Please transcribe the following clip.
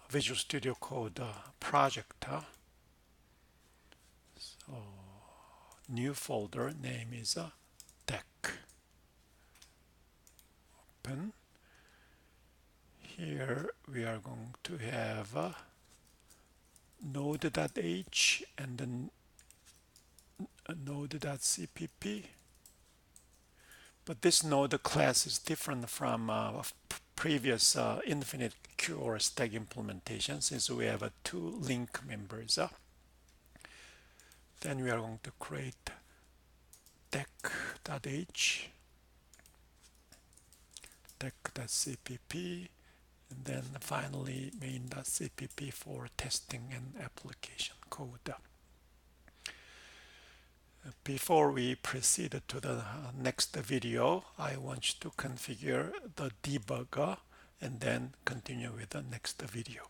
Visual Studio Code project. So new folder name is deque. Open. Here we are going to have node.h and then node.cpp. But this node class is different from previous infinite queue or stack implementation, since we have two link members. Then we are going to create deque.h, deque.cpp, and then finally main.cpp for testing and application code. Before we proceed to the next video, I want you to configure the debugger and then continue with the next video.